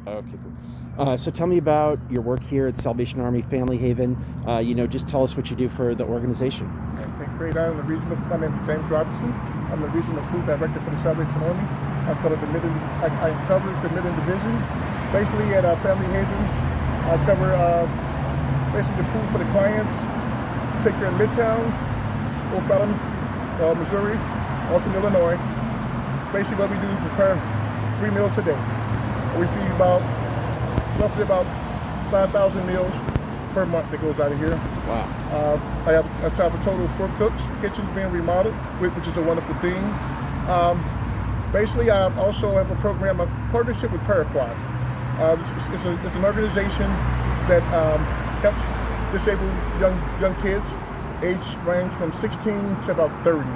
Okay, cool. So tell me about your work here at Salvation Army Family Haven. Just tell us what you do for the organization. Okay, great. My name is James Robertson. I'm the regional food director for the Salvation Army. I cover the Midland Division. Basically at Family Haven, I cover basically the food for the clients. Take care of Midtown, O'Fallon, Missouri, Alton, Illinois. Basically what we do is prepare 3 meals a day. We feed roughly about 5,000 meals per month that goes out of here. Wow. I have a total of 4 cooks. Kitchen's being remodeled, which is a wonderful thing. Basically, I also have a program, a partnership with Paraquat. It's an organization that helps disabled young kids, age range from 16 to about 30.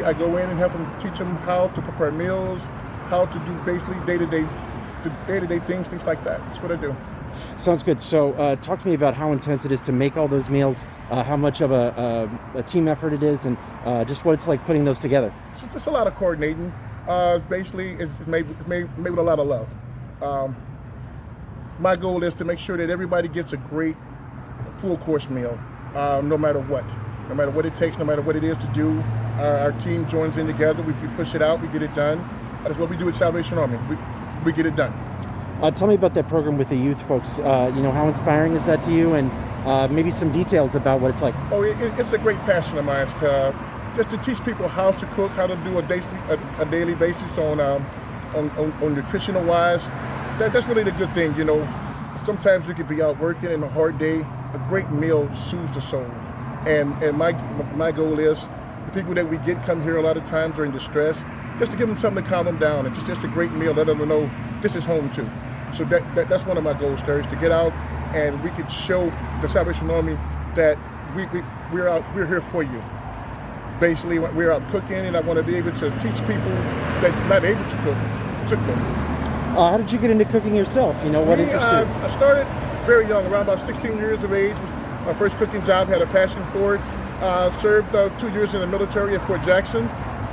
I go in and help them, teach them how to prepare meals, how to do basically day-to-day things like that. That's what I do. Sounds good. So talk to me about how intense it is to make all those meals, how much of a team effort it is, and just what it's like putting those together. It's just a lot of coordinating. Basically, it's made with a lot of love. My goal is to make sure that everybody gets a great full course meal, no matter what it takes, no matter what it is to do. Our team joins in together. We push it out. We get it done. That's what we do at Salvation Army. We get it done. Tell me about that program with the youth folks. How inspiring is that to you, and maybe some details about what it's like. Oh, it's a great passion of mine just to teach people how to cook, how to do a daily basis on nutritional wise. That's really the good thing, Sometimes you could be out working in a hard day. A great meal soothes the soul, and my goal is the people that we get come here a lot of times are in distress, just to give them something to calm them down, and just a great meal, let them know this is home too. So that's one of my goals there, is to get out and we could show the Salvation Army that we're here for you. Basically, we're out cooking, and I want to be able to teach people that are not able to cook. How did you get into cooking yourself? What interested you? I started very young, around about 16 years of age. My first cooking job, had a passion for it. Served 2 years in the military at Fort Jackson.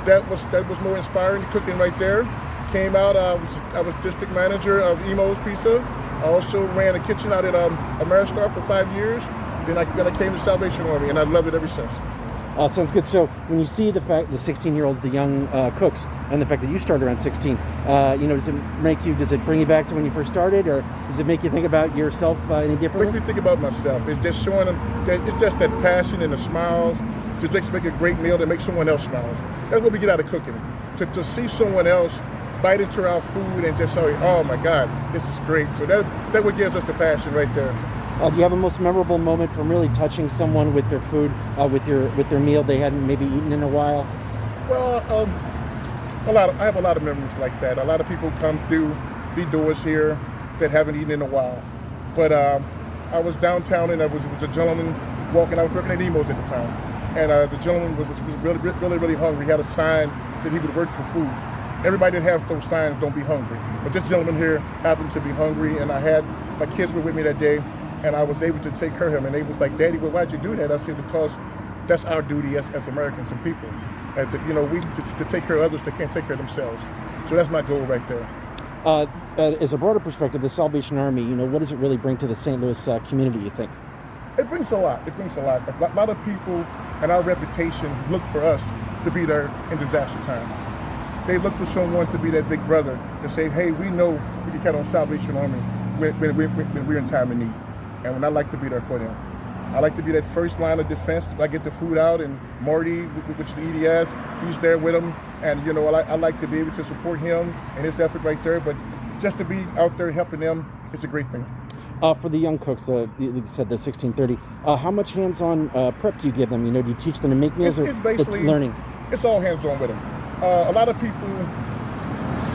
That was more inspiring, cooking right there. Came out, I was district manager of Emo's Pizza. I also ran a kitchen out at Ameristar for 5 years. Then I came to Salvation Army, and I love it ever since. Sounds good. So when you see the 16-year-olds, the young cooks, and the fact that you started around 16, does it bring you back to when you first started, or does it make you think about yourself any differently? It makes me think about myself. It's just showing them that it's just that passion and the smiles to just make a great meal that makes someone else smile. That's what we get out of cooking. To see someone else bite into our food and just say, oh my God, this is great. So that what gives us the passion right there. Do you have a most memorable moment from really touching someone with their food, with their meal they hadn't maybe eaten in a while? Well, I have a lot of memories like that. A lot of people come through the doors here that haven't eaten in a while. But I was downtown, and there was a gentleman walking. I was working at Emo's at the time, and the gentleman was really hungry. He had a sign that he would work for food. Everybody that has those signs don't be hungry, but this gentleman here happened to be hungry, and my kids were with me that day, and I was able to take care of him. And they was like, "Daddy, well, why'd you do that?" I said, "Because that's our duty as Americans and people. We to take care of others that can't take care of themselves." So that's my goal right there. As a broader perspective, the Salvation Army, what does it really bring to the St. Louis community, you think? It brings a lot. A lot of people and our reputation look for us to be there in disaster time. They look for someone to be that big brother to say, hey, we know we can count on Salvation Army when we're in time of need. And I like to be there for them. I like to be that first line of defense. I get the food out, and Marty, which is the EDS, he's there with them. And I like to be able to support him and his effort right there. But just to be out there helping them, it's a great thing. For the young cooks, like you said, the 16-30, how much hands-on prep do you give them? Do you teach them to make meals, it's basically learning? It's all hands-on with them. A lot of people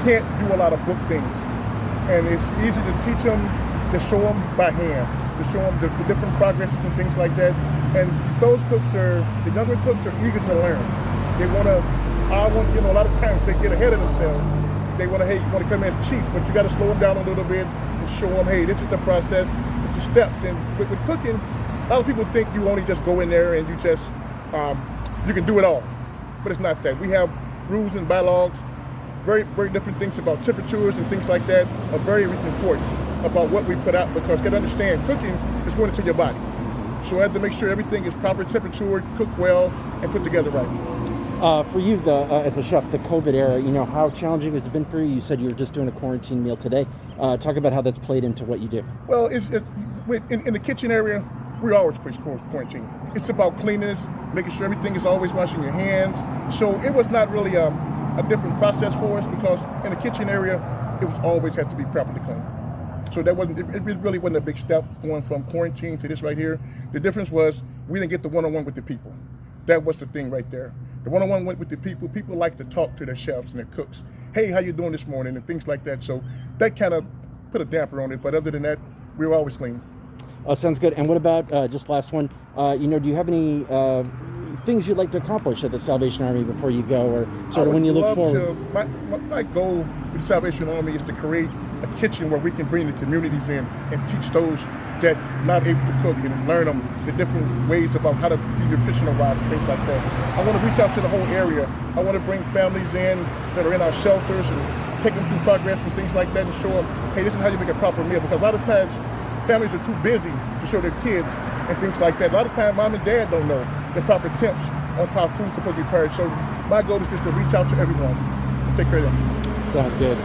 can't do a lot of book things, and it's easy to teach them, to show them by hand, to show them the different progresses and things like that. And the younger cooks are eager to learn. They a lot of times they get ahead of themselves. They want to come in as chiefs, but you got to slow them down a little bit and show them, hey, this is the process, it's the steps. And with cooking, a lot of people think you only just go in there and you just, you can do it all. But it's not that. We have rules and bylaws very different things about temperatures and things like that are very important about what we put out, because you got to understand, cooking is going into your body. So I have to make sure everything is proper temperature, cooked well, and put together right. For you, as a chef, the COVID era, how challenging has it been for you? You said you were just doing a quarantine meal today. Talk about how that's played into what you do. Well, in the kitchen area, we always push quarantine. It's about cleanliness, making sure everything is always washing your hands. So it was not really a different process for us, because in the kitchen area, it was always has to be properly clean. So that it really wasn't a big step going from quarantine to this right here. The difference was we didn't get the one-on-one with the people. That was the thing right there. The one-on-one went with the people. People like to talk to their chefs and their cooks. Hey, how you doing this morning? And things like that. So that kind of put a damper on it. But other than that, we were always clean. Sounds good. And what about, just last one, do you have any things you'd like to accomplish at the Salvation Army before you go, or sort of when you look forward? My goal with the Salvation Army is to create a kitchen where we can bring the communities in and teach those that not able to cook and learn them the different ways about how to be nutritional wise and things like that. I want to reach out to the whole area. I want to bring families in that are in our shelters and take them through progress and things like that, and show them, hey, this is how you make a proper meal. Because a lot of times families are too busy to show their kids and things like that. A lot of times mom and dad don't know the proper tips of how food's supposed to be prepared. So my goal is just to reach out to everyone and take care of them. Sounds good.